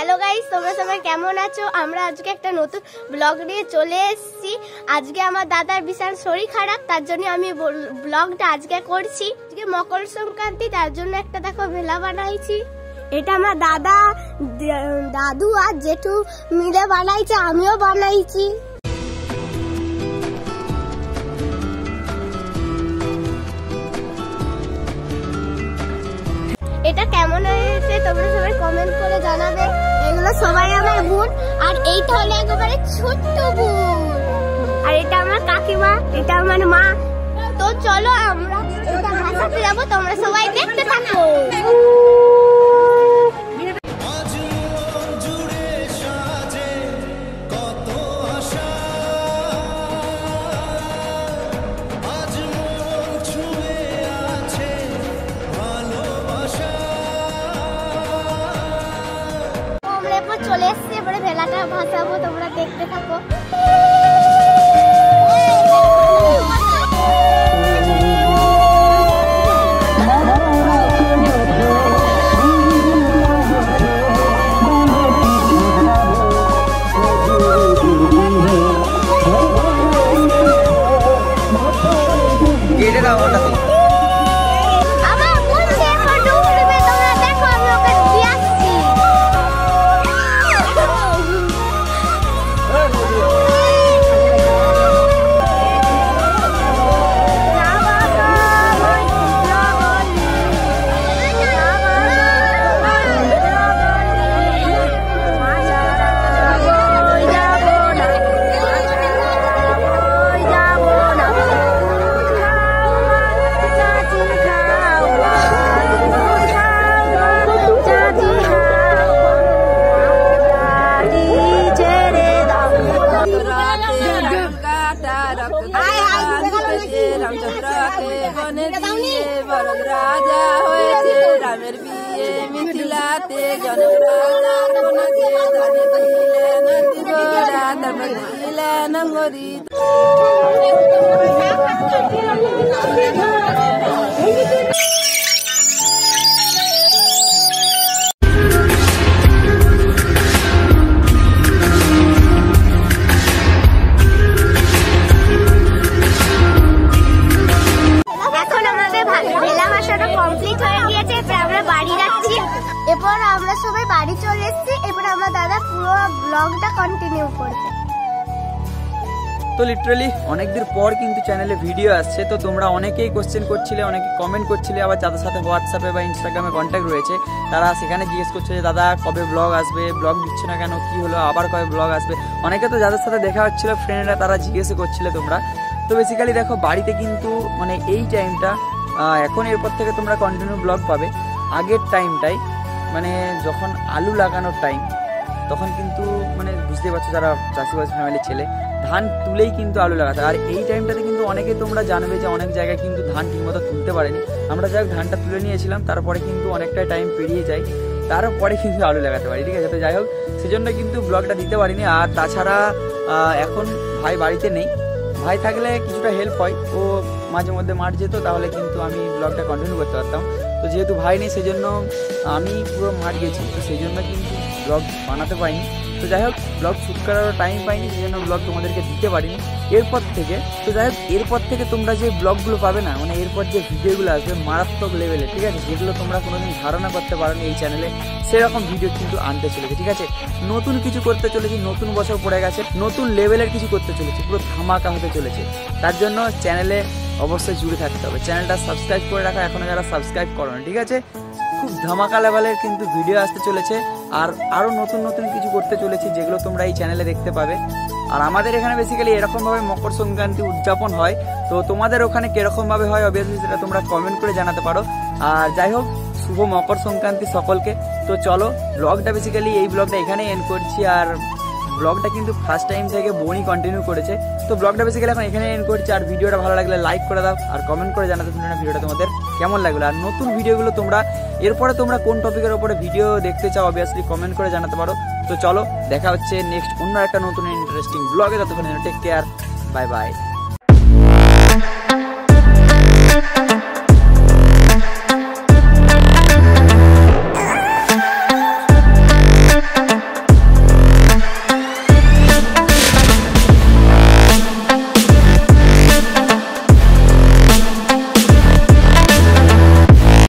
Hello guys, তোমরা সবাই কেমন আছো? আমরা আজকে একটা নতুন ব্লগ নিয়ে চলে এসেছি। আজকে আমার দাদার বিশাল শরীর খারাপ, তার জন্য আমি ব্লগটা আজকে করছি। আজকে মকর সংক্রান্তি, তার জন্য একটা দেখো ভেলা বানাইছি। এটা আমার দাদু আর জেঠু মিলে বানাইছে, আমিও বানাইছি। এটা কেমন হয়েছে তোমরা সবাই কমেন্ট করে জানাবে। এগুলো সবাই আমার বোন, আর এইটা হলো একেবারে ছোট্ট বোন, আর এটা আমার কাকিমা, এটা আমার মা। তো চলো আমরা এটা ভাসাতে যাবো, তোমরা সবাই দেখতে থাকো। চলে এসছি, এবারে ভেলাটা ভাসাবো, তোমরা দেখতে থাকো। রাজা হয়েছে রামের বিয়ে মিথিলাতে, জনপ্রাণ এরপর আমরা সবাই বাড়ি চলে এসেছি। এরপর আমরা দাদা পুরো ব্লগটা কন্টিনিউ করবে। তো লিটারালি অনেকদিন পর কিন্তু চ্যানেলে ভিডিও আসছে। তো তোমরা অনেকেই কোশ্চেন করছিলে, অনেকে কমেন্ট করছিলে, আবার যাদের সাথে হোয়াটসঅ্যাপে বা ইনস্টাগ্রামে কন্ট্যাক্ট রয়েছে তারা সেখানে জিজ্ঞেস করছে যে দাদা কবে ব্লগ আসবে, ব্লগ দিচ্ছে না কেন, কি হলো, আবার কবে ব্লগ আসবে। অনেকে তো যাদের সাথে দেখা হচ্ছিল ফ্রেন্ডরা, তারা জিজ্ঞেস করছিলে তোমরা। তো বেসিক্যালি দেখো বাড়িতে কিন্তু মানে এই টাইমটা এখন এরপর থেকে তোমরা কন্টিনিউ ব্লগ পাবে। আগের টাইমটাই মানে যখন আলু লাগানোর টাইম, তখন কিন্তু মানে বুঝতে পারছো যারা চাষিবাসী ফ্যামিলির ছেলে ধান তুলেই কিন্তু আলু লাগাতে। আর এই টাইমটাতে কিন্তু অনেকে তোমরা জানবে যে অনেক জায়গায় কিন্তু ধান ঠিকমতো তুলতে পারেনি। আমরা যাই হোক ধানটা তুলে নিয়েছিলাম, তারপরে কিন্তু অনেকটা টাইম পেরিয়ে যায়, তারপরে কিন্তু আলু লাগাতে পারি, ঠিক আছে। তো যাই হোক সেজন্য কিন্তু ব্লগটা দিতে পারিনি। আর তাছাড়া এখন ভাই বাড়িতে নেই, ভাই থাকলে কিছুটা হেল্প হয়, ও মাঝে মধ্যে মাঠ যেত, তাহলে কিন্তু আমি ব্লগটা কন্টিনিউ করতে পারতাম। তো যেহেতু ভাই নেই সেজন্য আমি পুরো মাঠ গেছি, তো সেই জন্য কিন্তু ব্লগ বানাতে পারিনি। তো যাই হোক ব্লগ শ্যুট করারও টাইম পাইনি, সেই জন্য ব্লগ তোমাদেরকে দিতে পারিনি এরপর থেকে। তো যাই হোক এরপর থেকে তোমরা যে ব্লগগুলো পাবে না, মানে এরপর যে ভিডিওগুলো আসবে মারাত্মক লেভেলে, ঠিক আছে, যেগুলো তোমরা কোনোদিন ধারণা করতে পারোনি এই চ্যানেলে, সেরকম ভিডিও কিন্তু আনতে চলেছে, ঠিক আছে। নতুন কিছু করতে চলেছি, নতুন বছর পড়ে গেছে, নতুন লেভেলের কিছু করতে চলেছি, পুরো ধামাকা হতে চলেছে। তার জন্য চ্যানেলে অবশ্যই জুড়ে থাকতে হবে, চ্যানেলটা সাবস্ক্রাইব করে রাখা এখনো যারা সাবস্ক্রাইব করো না, ঠিক আছে। খুব ধামাকা লেভেলের কিন্তু ভিডিও আসতে চলেছে, আর আরও নতুন নতুন কিছু করতে চলেছি যেগুলো তোমরা এই চ্যানেলে দেখতে পাবে। আর আমাদের এখানে বেসিক্যালি এরকমভাবে মকর সংক্রান্তি উদযাপন হয়, তো তোমাদের ওখানে কিরকমভাবে হয় অবভিয়াসলি সেটা তোমরা কমেন্ট করে জানাতে পারো। আর যাই হোক শুভ মকর সংক্রান্তি সকলকে। তো চলো ব্লগটা বেসিক্যালি এই ব্লগটা এখানেই এন্ড করছি। আর ব্লগটা কিন্তু ফার্স্ট টাইম থেকে বোনই কন্টিনিউ করেছে, তো ব্লগটা বেসিক্যালি এখন এখানে এন্ড করছি। আর ভিডিওটা ভালো লাগলে লাইক করে দাও, আর কমেন্ট করে জানাতে ভুলো না ভিডিওটা তোমাদের কেমন লাগলো। আর নতুন ভিডিওগুলো তোমরা এরপরে তোমরা কোন টপিকের উপরে ভিডিও দেখতে চাও অবভিয়াসলি কমেন্ট করে জানাতে পারো। তো চলো দেখা হচ্ছে নেক্সট অন্য একটা নতুন ইন্টারেস্টিং ব্লগে, ততক্ষণ টেক কেয়ার, বাই বাই।